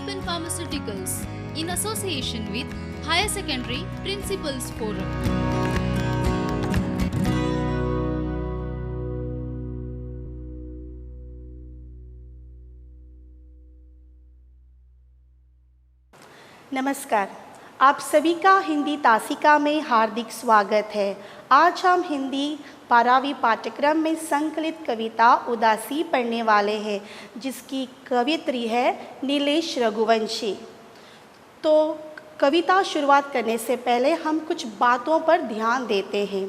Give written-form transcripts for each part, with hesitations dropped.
Happen Pharmaceuticals in association with Higher Secondary Principals Forum. नमस्कार, आप सभी का हिंदी तासिका में हार्दिक स्वागत है। आज हम हिंदी 12वीं पाठ्यक्रम में संकलित कविता उदासी पढ़ने वाले हैं, जिसकी कवियत्री है नीलेश रघुवंशी। तो कविता शुरुआत करने से पहले हम कुछ बातों पर ध्यान देते हैं।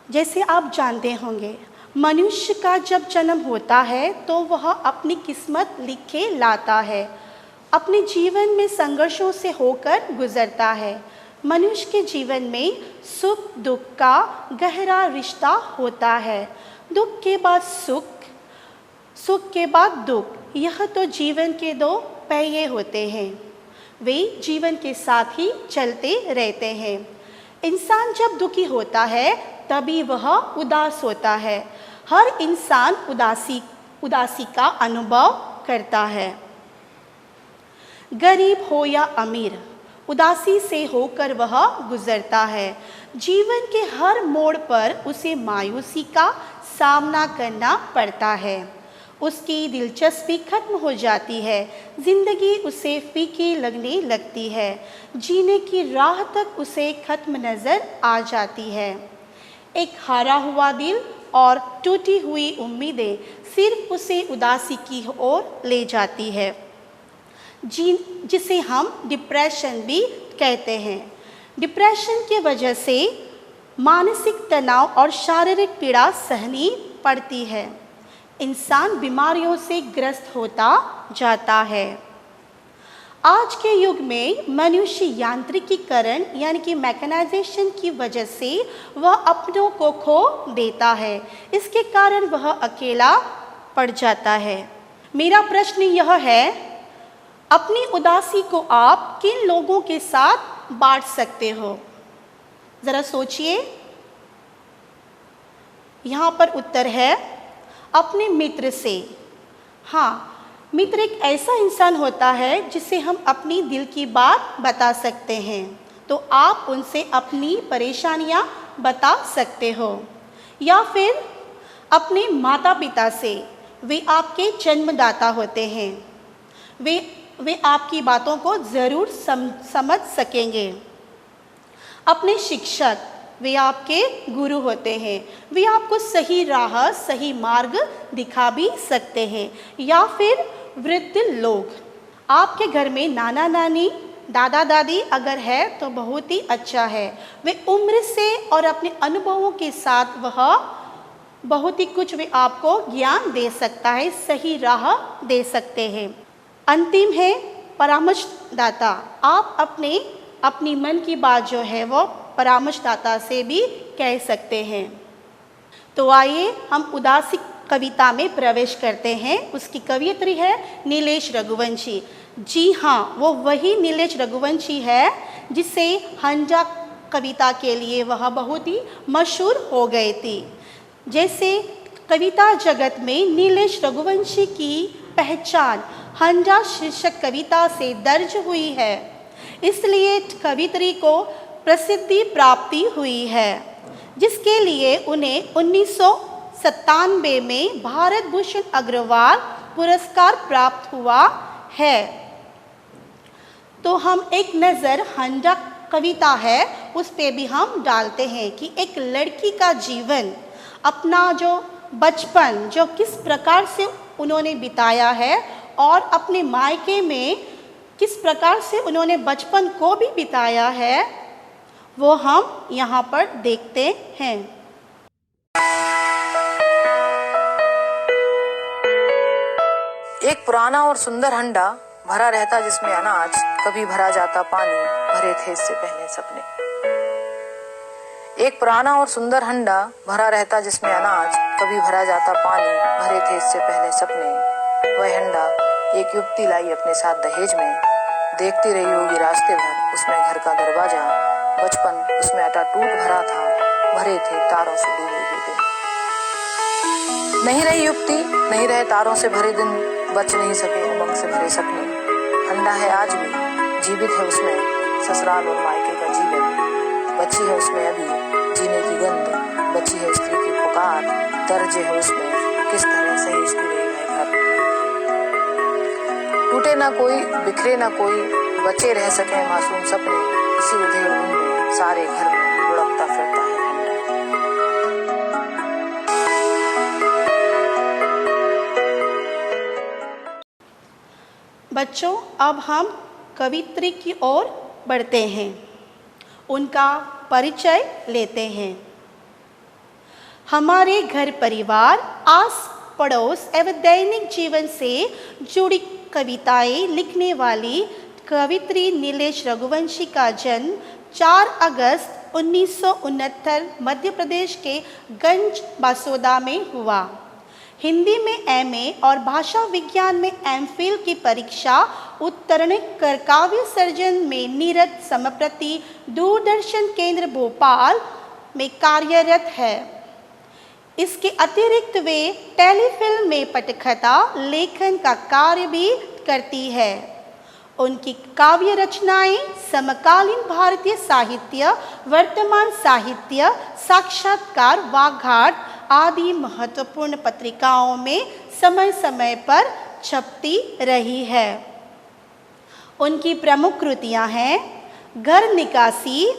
जैसे आप जानते होंगे, मनुष्य का जब जन्म होता है तो वह अपनी किस्मत लिखे लाता है, अपने जीवन में संघर्षों से होकर गुजरता है। मनुष्य के जीवन में सुख दुख का गहरा रिश्ता होता है। दुख के बाद सुख, सुख के बाद दुख, यह तो जीवन के दो पहिए होते हैं, वे जीवन के साथ ही चलते रहते हैं। इंसान जब दुखी होता है तभी वह उदास होता है। हर इंसान उदासी का अनुभव करता है। गरीब हो या अमीर, उदासी से होकर वह गुजरता है। जीवन के हर मोड़ पर उसे मायूसी का सामना करना पड़ता है। उसकी दिलचस्पी खत्म हो जाती है, जिंदगी उसे फीकी लगने लगती है, जीने की राह तक उसे खत्म नज़र आ जाती है। एक हारा हुआ दिल और टूटी हुई उम्मीदें सिर्फ उसे उदासी की ओर ले जाती है, जिसे हम डिप्रेशन भी कहते हैं। डिप्रेशन की वजह से मानसिक तनाव और शारीरिक पीड़ा सहनी पड़ती है। इंसान बीमारियों से ग्रस्त होता जाता है। आज के युग में मनुष्य यांत्रिकीकरण यानी कि मैकेनाइजेशन की वजह से वह अपनों को खो देता है। इसके कारण वह अकेला पड़ जाता है। मेरा प्रश्न यह है, अपनी उदासी को आप किन लोगों के साथ बांट सकते हो? ज़रा सोचिए। यहाँ पर उत्तर है अपने मित्र से। हाँ, मित्र एक ऐसा इंसान होता है जिसे हम अपनी दिल की बात बता सकते हैं। तो आप उनसे अपनी परेशानियाँ बता सकते हो। या फिर अपने माता पिता से, वे आपके जन्मदाता होते हैं, वे आपकी बातों को ज़रूर समझ सकेंगे। अपने शिक्षक, वे आपके गुरु होते हैं, वे आपको सही राह सही मार्ग दिखा भी सकते हैं। या फिर वृद्ध लोग, आपके घर में नाना नानी दादा दादी अगर है तो बहुत ही अच्छा है। वे उम्र से और अपने अनुभवों के साथ वह बहुत ही कुछ वे आपको ज्ञान दे सकता है, सही राह दे सकते हैं। अंतिम है परामर्शदाता। आप अपनी मन की बात जो है वो परामर्शदाता से भी कह सकते हैं। तो आइए हम उदासी कविता में प्रवेश करते हैं। उसकी कवियत्री है नीलेश रघुवंशी। जी हाँ, वो वही नीलेश रघुवंशी है जिसे हंजा कविता के लिए वह बहुत ही मशहूर हो गए थी। जैसे कविता जगत में नीलेश रघुवंशी की पहचान हंजा शीर्षक कविता से दर्ज हुई है, इसलिए कवित्री को प्रसिद्धि प्राप्ति हुई है, जिसके लिए उन्हें 1997 में भारत भूषण अग्रवाल पुरस्कार प्राप्त हुआ है। तो हम एक नज़र हंजा कविता है उस पे भी हम डालते हैं कि एक लड़की का जीवन, अपना जो बचपन जो किस प्रकार से उन्होंने बिताया है और अपने मायके में किस प्रकार से उन्होंने बचपन को भी बिताया है, वो हम यहाँ पर देखते हैं। एक पुराना और सुंदर हंडा भरा रहता जिसमें अनाज, कभी भरा जाता पानी, भरे थे इससे पहले सपने। एक पुराना और सुंदर हंडा भरा रहता जिसमें अनाज, कभी भरा जाता पानी, भरे थे इससे पहले सपने। वह हंडा एक युवती लाई अपने साथ दहेज में, देखती रही होगी रास्ते भर उसमें घर का दरवाजा, बचपन उसमें अटाटूट भरा था, भरे थे तारों से डूबे हुए दिन। नहीं रही युवती, नहीं रहे तारों से भरे दिन, बच नहीं सके उमंग से भरे सपने। ठंडा है आज भी, जीवित है उसमें ससुराल और मायके का जीवन, बची है उसमें अभी जीने की गंध, बची है स्त्री की पुकार, दर्ज है उसमें किस तरह से इसकी रही है घर। टूटे ना कोई, बिखरे ना कोई, बचे रह सके मासूम सपने, इसी उधेड़-बुन में सारे घर में लुढ़कता फिरता है ठंडा। बच्चों, अब हम कवित्री की ओर बढ़ते हैं, उनका परिचय लेते हैं। हमारे घर परिवार, आस पड़ोस एवं दैनिक जीवन से जुड़ी कविताएं लिखने वाली कवित्री नीलेश रघुवंशी का जन्म 4 अगस्त 1969 मध्य प्रदेश के गंज बासोदा में हुआ। हिंदी में एमए और भाषा विज्ञान में एमफिल की परीक्षा उत्तीर्ण कर काव्य सर्जन में निरत संप्रति दूरदर्शन केंद्र भोपाल में कार्यरत है। इसके अतिरिक्त वे टेलीफिल्म में पटकथा लेखन का कार्य भी करती है। उनकी काव्य रचनाएं समकालीन भारतीय साहित्य, वर्तमान साहित्य, साक्षात्कार, वाग्घाट आदि महत्वपूर्ण पत्रिकाओं में समय समय पर छपती रही है। उनकी प्रमुख कृतियां हैं घर निकासी,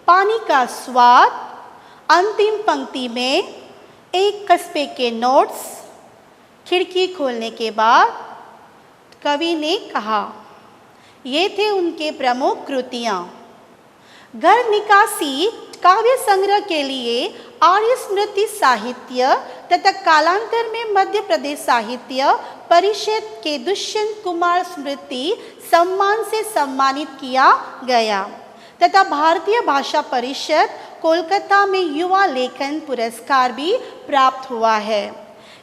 पानी का स्वाद, अंतिम पंक्ति में, एक कस्बे के नोट्स, खिड़की खोलने के बाद, कवि ने कहा। ये थे उनके प्रमुख कृतियां। घर निकासी काव्य संग्रह के लिए आर्य स्मृति साहित्य तथा कालांतर में मध्य प्रदेश साहित्य परिषद के दुष्यंत कुमार स्मृति सम्मान से सम्मानित किया गया तथा भारतीय भाषा परिषद कोलकाता में युवा लेखन पुरस्कार भी प्राप्त हुआ है।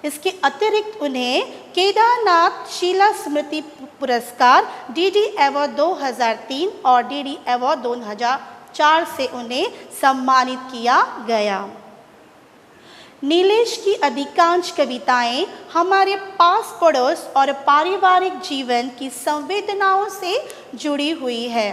इसके अतिरिक्त उन्हें केदारनाथ शीला स्मृति पुरस्कार, डीडी अवार्ड 2003 और डीडी अवार्ड 2004 से उन्हें सम्मानित किया गया। नीलेश की अधिकांश कविताएं हमारे पास पड़ोस और पारिवारिक जीवन की संवेदनाओं से जुड़ी हुई है।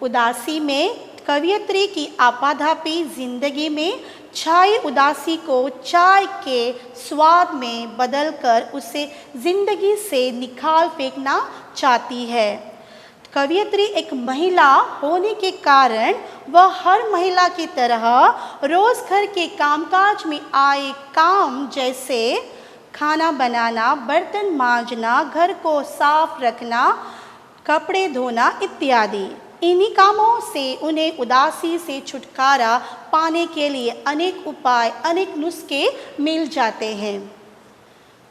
उदासी में कवियत्री की आपाधापी जिंदगी में छाई उदासी को चाय के स्वाद में बदलकर उसे जिंदगी से निकाल फेंकना चाहती है। कवियत्री एक महिला होने के कारण वह हर महिला की तरह रोज घर के कामकाज में आए काम जैसे खाना बनाना, बर्तन मांजना, घर को साफ रखना, कपड़े धोना इत्यादि, इन्हीं कामों से उन्हें उदासी से छुटकारा पाने के लिए अनेक उपाय, अनेक नुस्खे मिल जाते हैं।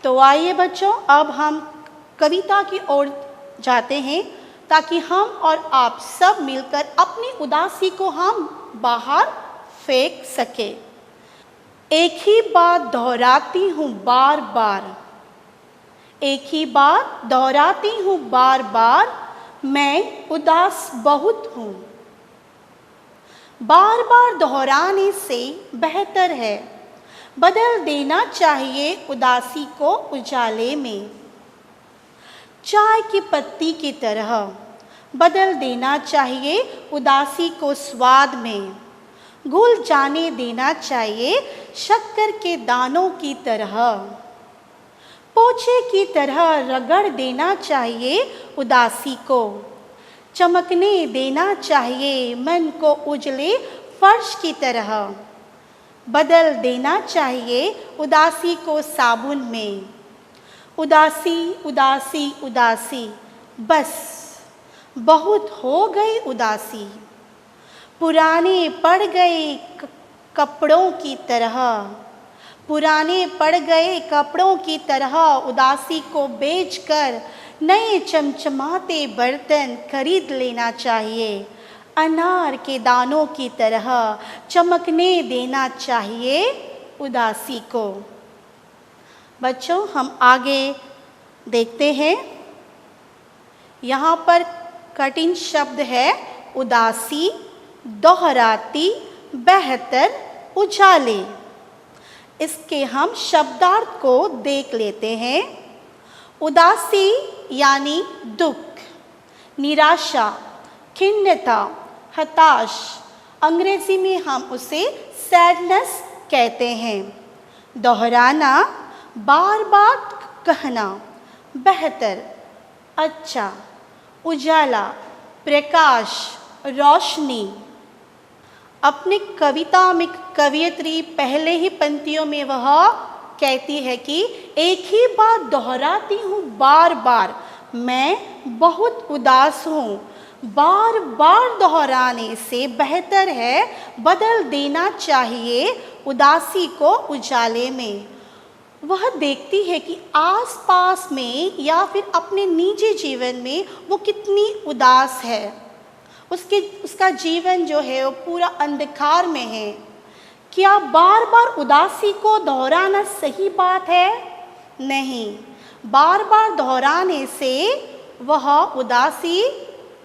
तो आइए बच्चों, अब हम कविता की ओर जाते हैं ताकि हम और आप सब मिलकर अपनी उदासी को हम बाहर फेंक सके। एक ही बात दोहराती हूँ बार बार, एक ही बात दोहराती हूँ बार बार, मैं उदास बहुत हूँ। बार बार दोहराने से बेहतर है बदल देना चाहिए उदासी को उजाले में। चाय की पत्ती की तरह बदल देना चाहिए उदासी को स्वाद में। घुल जाने देना चाहिए शक्कर के दानों की तरह। पोछे की तरह रगड़ देना चाहिए उदासी को। चमकने देना चाहिए मन को उजले फर्श की तरह। बदल देना चाहिए उदासी को साबुन में। उदासी उदासी उदासी, बस बहुत हो गई उदासी। पुराने पड़ गए कपड़ों की तरह, पुराने पड़ गए कपड़ों की तरह उदासी को बेचकर नए चमचमाते बर्तन खरीद लेना चाहिए। अनार के दानों की तरह चमकने देना चाहिए उदासी को। बच्चों, हम आगे देखते हैं। यहाँ पर कठिन शब्द है उदासी, दोहराती, बेहतर, उजाले। इसके हम शब्दार्थ को देख लेते हैं। उदासी यानी दुख, निराशा, खिन्नता, हताश। अंग्रेजी में हम उसे सैडनेस कहते हैं। दोहराना, बार बार कहना, बेहतर, अच्छा, उजाला, प्रकाश, रोशनी। अपनी कविता में कवयित्री पहले ही पंक्तियों में वह कहती है कि एक ही बात दोहराती हूँ बार बार, मैं बहुत उदास हूँ। बार बार दोहराने से बेहतर है बदल देना चाहिए उदासी को उजाले में। वह देखती है कि आसपास में या फिर अपने निजी जीवन में वो कितनी उदास है। उसका जीवन जो है वो पूरा अंधकार में है। क्या बार बार उदासी को दोहराना सही बात है? नहीं, बार बार दोहराने से वह उदासी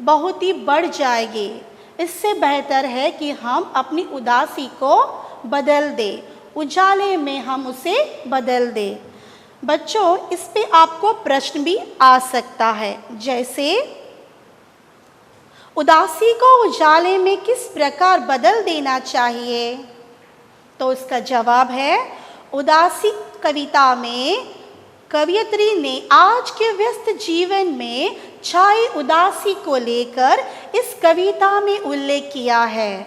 बहुत ही बढ़ जाएगी। इससे बेहतर है कि हम अपनी उदासी को बदल दें, उजाले में हम उसे बदल दें। बच्चों, इस पे आपको प्रश्न भी आ सकता है, जैसे उदासी को उजाले में किस प्रकार बदल देना चाहिए? तो इसका जवाब है, उदासी कविता में कवयित्री ने आज के व्यस्त जीवन में छाई उदासी को लेकर इस कविता में उल्लेख किया है।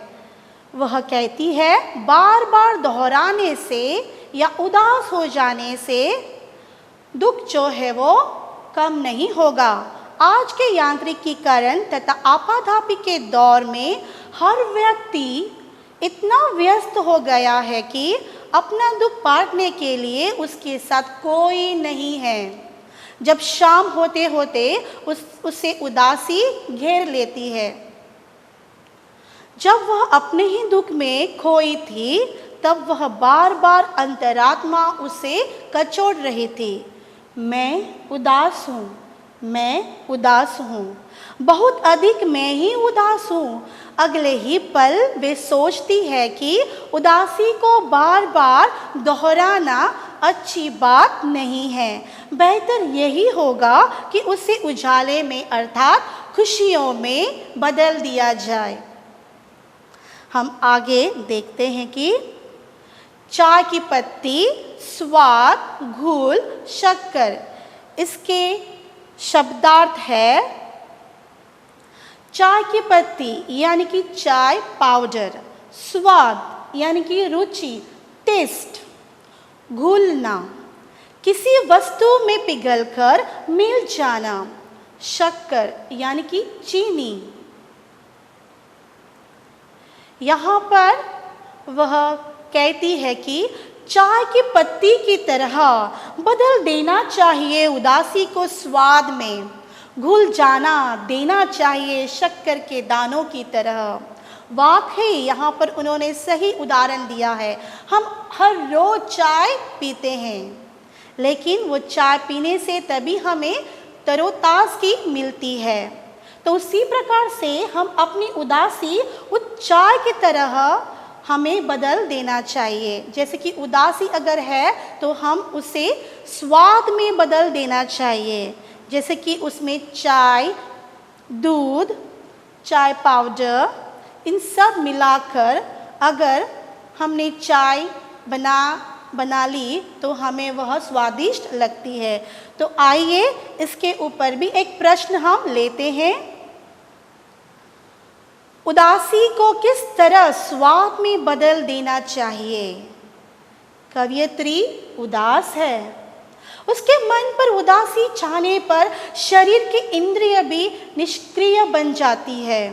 वह कहती है, बार बार दोहराने से या उदास हो जाने से दुख जो है वो कम नहीं होगा। आज के यांत्रिकीकरण तथा आपाधापी के दौर में हर व्यक्ति इतना व्यस्त हो गया है कि अपना दुख बांटने के लिए उसके साथ कोई नहीं है। जब शाम होते होते उसे उदासी घेर लेती है। जब वह अपने ही दुख में खोई थी, तब वह बार बार अंतरात्मा उसे कचोट रही थी। मैं उदास हूँ, मैं उदास हूँ, बहुत अधिक मैं ही उदास हूँ। अगले ही पल वे सोचती है कि उदासी को बार बार दोहराना अच्छी बात नहीं है। बेहतर यही होगा कि उसे उजाले में अर्थात खुशियों में बदल दिया जाए। हम आगे देखते हैं कि चाय की पत्ती, स्वाद, घुल, शक्कर, इसके शब्दार्थ है चाय की पत्ती यानी कि चाय पाउडर, स्वाद यानी कि रुचि, टेस्ट, घुलना, किसी वस्तु में पिघलकर मिल जाना, शक्कर यानी कि चीनी। यहाँ पर वह कहती है कि चाय की पत्ती की तरह बदल देना चाहिए उदासी को स्वाद में, घुल जाना देना चाहिए शक्कर के दानों की तरह। वाकई यहाँ पर उन्होंने सही उदाहरण दिया है। हम हर रोज चाय पीते हैं, लेकिन वो चाय पीने से तभी हमें तरोताज़गी मिलती है। तो उसी प्रकार से हम अपनी उदासी उस चाय की तरह हमें बदल देना चाहिए। जैसे कि उदासी अगर है तो हम उसे स्वाद में बदल देना चाहिए। जैसे कि उसमें चाय, दूध, चाय पाउडर, इन सब मिलाकर अगर हमने चाय बना ली तो हमें वह स्वादिष्ट लगती है। तो आइए इसके ऊपर भी एक प्रश्न हम लेते हैं। उदासी को किस तरह स्वाद में बदल देना चाहिए? कवयित्री उदास है, उसके मन पर उदासी छाने पर शरीर की इंद्रिय भी निष्क्रिय बन जाती है।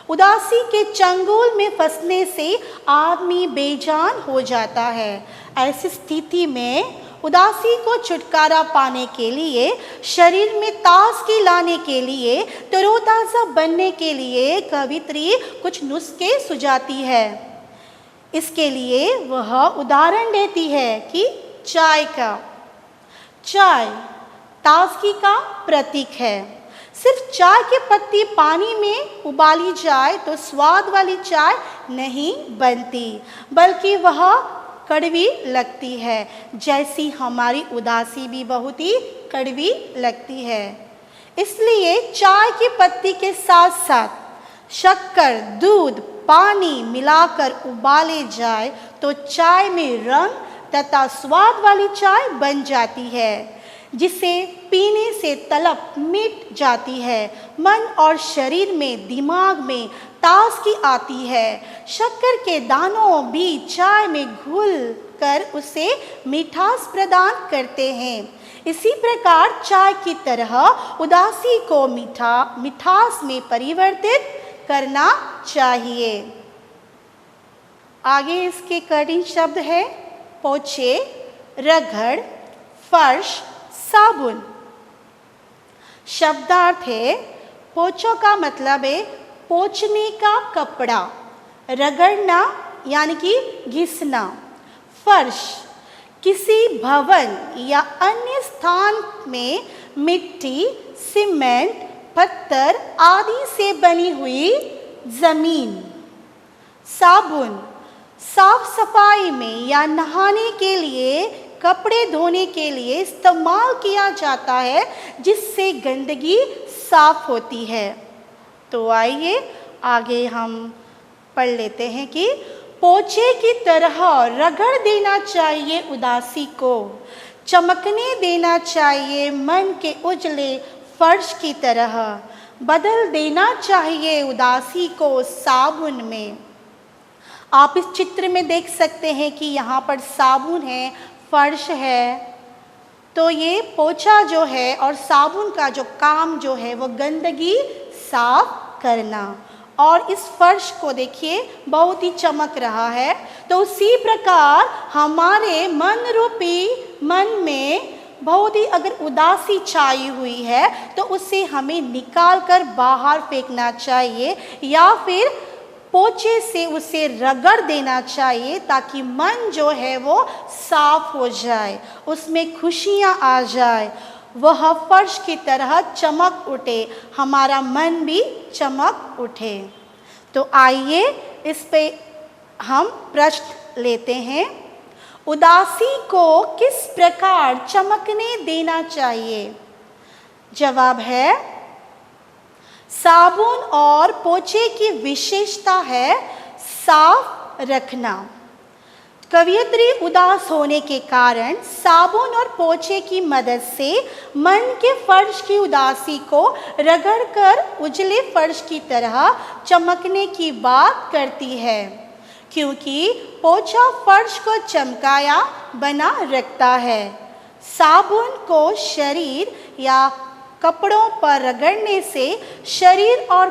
उदासी के चंगुल में फंसने से आदमी बेजान हो जाता है। ऐसी स्थिति में उदासी को छुटकारा पाने के लिए, शरीर में ताजगी लाने के लिए, तरोताज़ा बनने के लिए कवयित्री कुछ नुस्खे सुझाती है। इसके लिए वह उदाहरण देती है कि चाय ताजगी का प्रतीक है। सिर्फ चाय की पत्ती पानी में उबाली जाए तो स्वाद वाली चाय नहीं बनती, बल्कि वह कड़वी लगती है। जैसी हमारी उदासी भी बहुत ही कड़वी लगती है। इसलिए चाय की पत्ती के साथ साथ शक्कर, दूध, पानी मिलाकर उबाले जाए तो चाय में रंग तथा स्वाद वाली चाय बन जाती है, जिसे पीने से तलब मिट जाती है। मन और शरीर में, दिमाग में ताजगी आती है। शक्कर के दानों भी चाय में घुल कर उसे मिठास प्रदान करते हैं। इसी प्रकार चाय की तरह उदासी को मिठास में परिवर्तित करना चाहिए। आगे इसके कठिन शब्द है पोछे, रगड़, फर्श, साबुन। शब्दार्थ है पोछो का मतलब है पोछने का कपड़ा, रगड़ना यानी कि घिसना, फर्श किसी भवन या अन्य स्थान में मिट्टी, सीमेंट, पत्थर आदि से बनी हुई जमीन, साबुन साफ सफाई में या नहाने के लिए, कपड़े धोने के लिए इस्तेमाल किया जाता है, जिससे गंदगी साफ होती है। तो आइए आगे हम पढ़ लेते हैं कि पोछे की तरह रगड़ देना चाहिए उदासी को, चमकने देना चाहिए मन के उजले फर्श की तरह, बदल देना चाहिए उदासी को साबुन में। आप इस चित्र में देख सकते हैं कि यहाँ पर साबुन है, फर्श है। तो ये पोछा जो है और साबुन का जो काम जो है वो गंदगी साफ करना, और इस फर्श को देखिए बहुत ही चमक रहा है। तो उसी प्रकार हमारे मन रूपी मन में बहुत ही अगर उदासी छाई हुई है तो उसे हमें निकाल कर बाहर फेंकना चाहिए या फिर पोछे से उसे रगड़ देना चाहिए, ताकि मन जो है वो साफ हो जाए, उसमें खुशियाँ आ जाए, वह फर्श की तरह चमक उठे, हमारा मन भी चमक उठे। तो आइए इस पे हम प्रश्न लेते हैं। उदासी को किस प्रकार चमकने देना चाहिए? जवाब है साबुन और पोछे की विशेषता है साफ रखना। कवियत्री उदास होने के कारण साबुन और पोछे की मदद से मन के फर्श की उदासी को रगड़कर उजले फर्श की तरह चमकने की बात करती है, क्योंकि पोछा फर्श को चमकाया बना रखता है। साबुन को शरीर या कपड़ों पर रगड़ने से शरीर और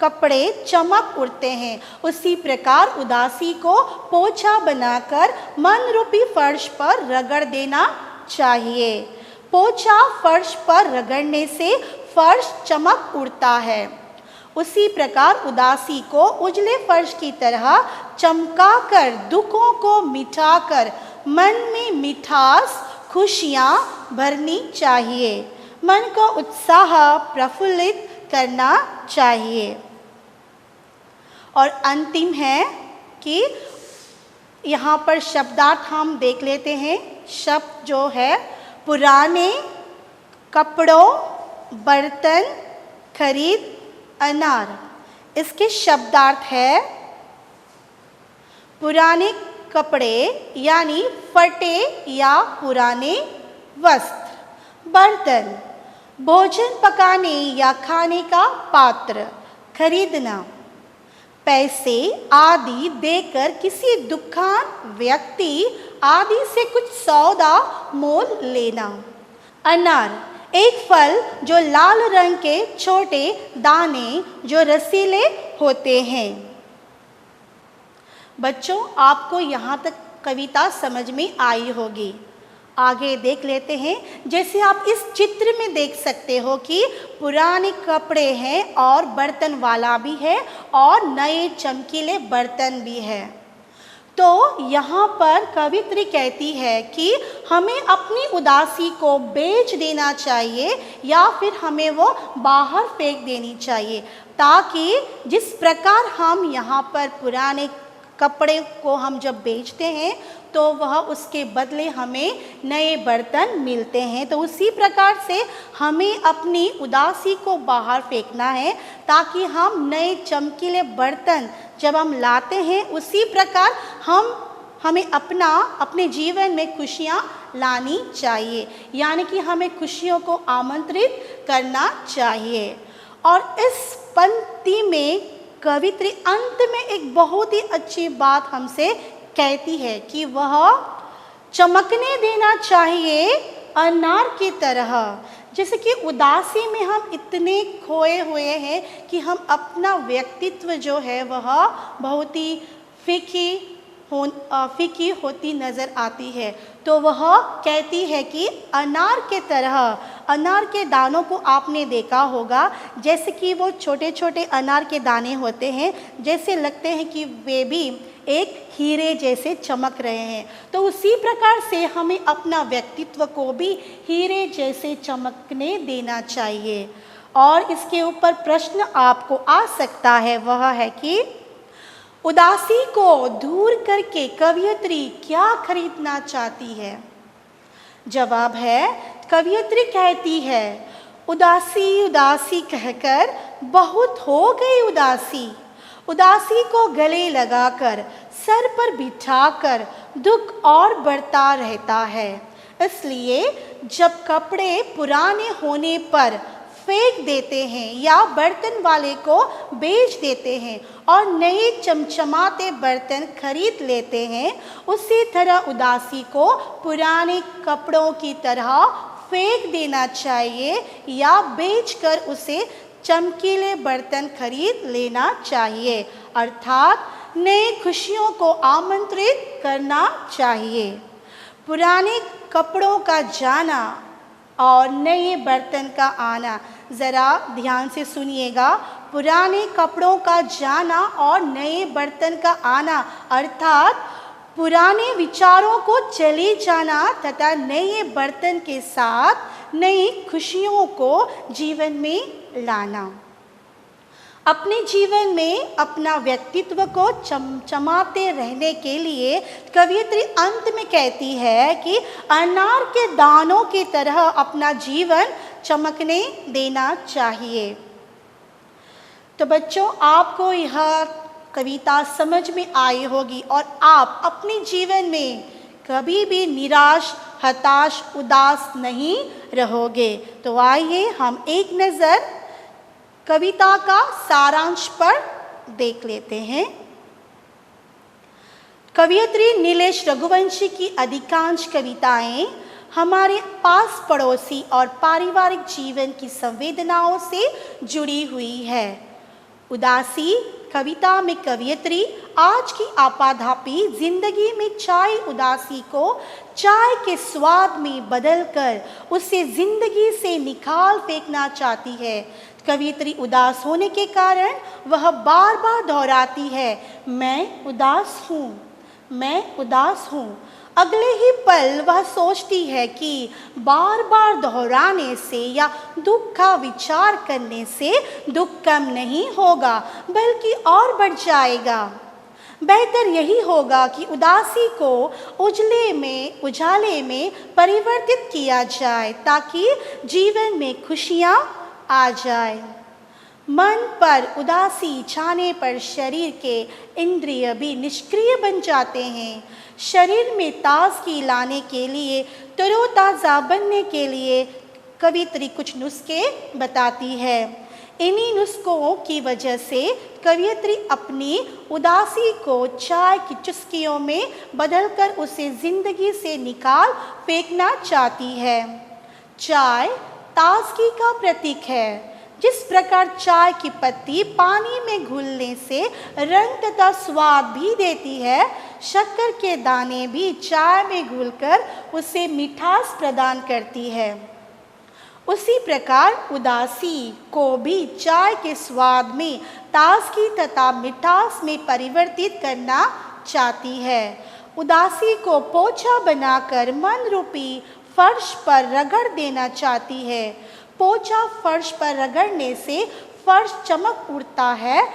कपड़े चमक उठते हैं। उसी प्रकार उदासी को पोछा बनाकर मन रूपी फर्श पर रगड़ देना चाहिए। पोछा फर्श पर रगड़ने से फर्श चमक उठता है। उसी प्रकार उदासी को उजले फर्श की तरह चमकाकर, दुखों को मिटाकर मन में मिठास, खुशियाँ भरनी चाहिए। मन को उत्साह प्रफुल्लित करना चाहिए। और अंतिम है कि यहाँ पर शब्दार्थ हम देख लेते हैं। शब्द जो है पुराने, कपड़ों, बर्तन, खरीद, अनार। इसके शब्दार्थ है पुराने कपड़े यानी फटे या पुराने वस्त्र, बर्तन भोजन पकाने या खाने का पात्र, खरीदना पैसे आदि देकर किसी दुकान, व्यक्ति आदि से कुछ सौदा मोल लेना। अनार एक फल जो लाल रंग के छोटे दाने जो रसीले होते हैं। बच्चों, आपको यहाँ तक कविता समझ में आई होगी। आगे देख लेते हैं। जैसे आप इस चित्र में देख सकते हो कि पुराने कपड़े हैं और बर्तन वाला भी है और नए चमकीले बर्तन भी है। तो यहाँ पर कवित्री कहती है कि हमें अपनी उदासी को बेच देना चाहिए या फिर हमें वो बाहर फेंक देनी चाहिए, ताकि जिस प्रकार हम यहाँ पर पुराने कपड़े को हम जब बेचते हैं तो वह उसके बदले हमें नए बर्तन मिलते हैं। तो उसी प्रकार से हमें अपनी उदासी को बाहर फेंकना है ताकि हम नए चमकीले बर्तन जब हम लाते हैं, उसी प्रकार हमें अपने जीवन में खुशियाँ लानी चाहिए, यानी कि हमें खुशियों को आमंत्रित करना चाहिए। और इस पंक्ति में कवित्री अंत में एक बहुत ही अच्छी बात हमसे कहती है कि वह चमकने देना चाहिए अनार की तरह। जैसे कि उदासी में हम इतने खोए हुए हैं कि हम अपना व्यक्तित्व जो है वह बहुत ही फीकी होती नज़र आती है। तो वह कहती है कि अनार के तरह, अनार के दानों को आपने देखा होगा, जैसे कि वो छोटे छोटे अनार के दाने होते हैं, जैसे लगते हैं कि वे भी एक हीरे जैसे चमक रहे हैं। तो उसी प्रकार से हमें अपना व्यक्तित्व को भी हीरे जैसे चमकने देना चाहिए। और इसके ऊपर प्रश्न आपको आ सकता है, वह है कि उदासी को दूर करके कवियत्री क्या खरीदना चाहती है। जवाब है, कवियत्री कहती है, उदासी उदासी कहकर बहुत हो गई उदासी, उदासी को गले लगाकर सर पर बिठाकर दुख और बढ़ता रहता है। इसलिए जब कपड़े पुराने होने पर फेंक देते हैं या बर्तन वाले को बेच देते हैं और नए चमचमाते बर्तन खरीद लेते हैं, उसी तरह उदासी को पुराने कपड़ों की तरह फेंक देना चाहिए या बेचकर उसे चमकीले बर्तन खरीद लेना चाहिए, अर्थात नए खुशियों को आमंत्रित करना चाहिए। पुराने कपड़ों का जाना और नए बर्तन का आना, ज़रा ध्यान से सुनिएगा, पुराने कपड़ों का जाना और नए बर्तन का आना अर्थात पुराने विचारों को चले जाना तथा नए बर्तन के साथ नई खुशियों को जीवन में लाना। अपने जीवन में अपना व्यक्तित्व को चमचमाते रहने के लिए कवियत्री अंत में कहती है कि अनार के दानों की तरह अपना जीवन चमकने देना चाहिए। तो बच्चों, आपको यह कविता समझ में आई होगी और आप अपने जीवन में कभी भी निराश, हताश, उदास नहीं रहोगे। तो आइए हम एक नज़र कविता का सारांश पर देख लेते हैं। कवियत्री नीलेश रघुवंशी की अधिकांश कविताएं हमारे पास पड़ोसी और पारिवारिक जीवन की संवेदनाओं से जुड़ी हुई है। उदासी कविता में कवियत्री आज की आपाधापी जिंदगी में चाय उदासी को चाय के स्वाद में बदलकर उसे जिंदगी से निकाल फेंकना चाहती है। कवियत्री उदास होने के कारण वह बार बार दोहराती है, मैं उदास हूँ, मैं उदास हूँ। अगले ही पल वह सोचती है कि बार बार दोहराने से या दुख का विचार करने से दुख कम नहीं होगा बल्कि और बढ़ जाएगा। बेहतर यही होगा कि उदासी को उजाले में परिवर्तित किया जाए ताकि जीवन में खुशियाँ आ जाए। मन पर उदासी छाने पर शरीर के इंद्रिय भी निष्क्रिय बन जाते हैं। शरीर में ताजगी लाने के लिए, तरोताज़ा बनने के लिए कवियत्री कुछ नुस्खे बताती है। इन्हीं नुस्खों की वजह से कवियत्री अपनी उदासी को चाय की चुस्कियों में बदलकर उसे जिंदगी से निकाल फेंकना चाहती है। चाय ताजगी का प्रतीक है। जिस प्रकार चाय की पत्ती पानी में घुलने से रंग तथा स्वाद भी देती है, शक्कर के दाने भी चाय में घुलकर उसे मिठास प्रदान करती है। उसी प्रकार उदासी को भी चाय के स्वाद में ताजगी तथा मिठास में परिवर्तित करना चाहती है। उदासी को पोछा बनाकर मन रूपी फर्श पर रगड़ देना चाहती है। पोछा फर्श पर रगड़ने से फर्श चमक उठता है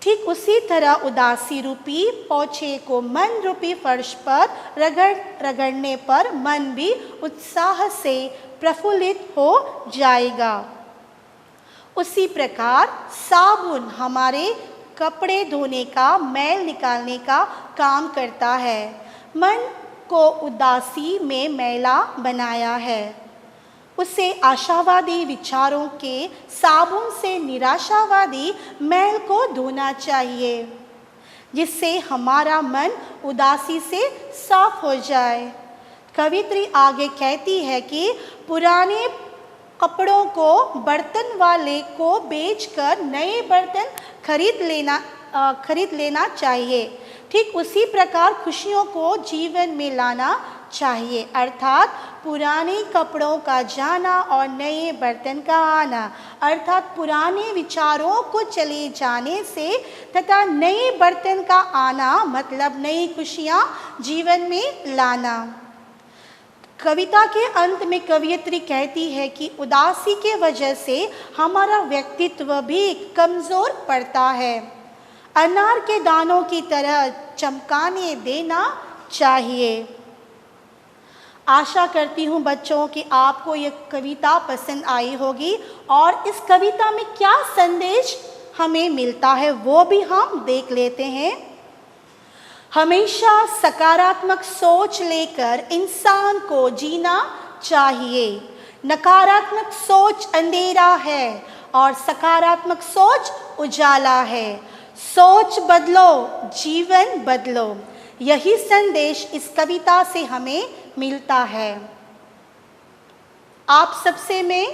ठीक उसी तरह उदासी रूपी पोछे को मन रूपी फर्श पर रगड़ने पर मन भी उत्साह से प्रफुल्लित हो जाएगा। उसी प्रकार साबुन हमारे कपड़े धोने का, मैल निकालने का काम करता है। मन को उदासी में मैला बनाया है। उसे आशावादी विचारों के साबुन से निराशावादी मैल को धोना चाहिए, जिससे हमारा मन उदासी से साफ हो जाए। कवित्री आगे कहती है कि पुराने कपड़ों को बर्तन वाले को बेचकर नए बर्तन खरीद लेना चाहिए। ठीक उसी प्रकार खुशियों को जीवन में लाना चाहिए, अर्थात पुराने कपड़ों का जाना और नए बर्तन का आना, अर्थात पुराने विचारों को चले जाने से तथा नए बर्तन का आना मतलब नई खुशियाँ जीवन में लाना। कविता के अंत में कवियत्री कहती है कि उदासी के वजह से हमारा व्यक्तित्व भी कमज़ोर पड़ता है। अनार के दानों की तरह चमकाने देना चाहिए। आशा करती हूँ बच्चों कि आपको ये कविता पसंद आई होगी और इस कविता में क्या संदेश हमें मिलता है वो भी हम देख लेते हैं। हमेशा सकारात्मक सोच लेकर इंसान को जीना चाहिए। नकारात्मक सोच अंधेरा है और सकारात्मक सोच उजाला है। सोच बदलो, जीवन बदलो। यही संदेश इस कविता से हमें मिलता है। आप सबसे मैं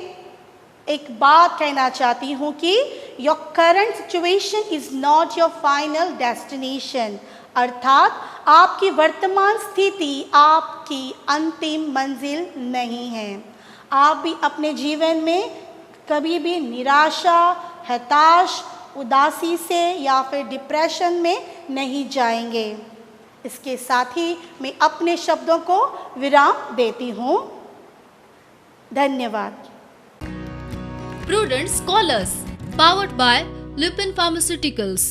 एक बात कहना चाहती हूँ कि your current situation is not your final destination, अर्थात आपकी वर्तमान स्थिति आपकी अंतिम मंजिल नहीं है। आप भी अपने जीवन में कभी भी निराशा, हताश, उदासी से या फिर डिप्रेशन में नहीं जाएंगे। इसके साथ ही मैं अपने शब्दों को विराम देती हूँ। धन्यवाद। Prudent Scholars, powered by Lupin Pharmaceuticals.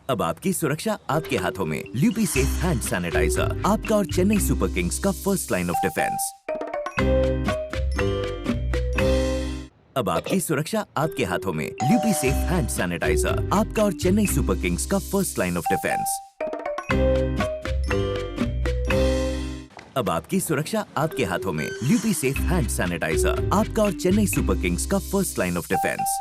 अब आपकी सुरक्षा आपके हाथों में। ल्यूपी सेफ हैंड सैनिटाइजर, आपका और चेन्नई सुपर किंग्स का फर्स्ट लाइन ऑफ डिफेंस। अब आपकी सुरक्षा आपके हाथों में। ल्यूपी सेफ हैंड सैनिटाइजर, आपका और चेन्नई सुपर किंग्स का फर्स्ट लाइन ऑफ डिफेंस। अब आपकी सुरक्षा आपके हाथों में। ल्यूपी सेफ हैंड सैनिटाइजर, आपका और चेन्नई सुपर किंग्स का फर्स्ट लाइन ऑफ डिफेंस।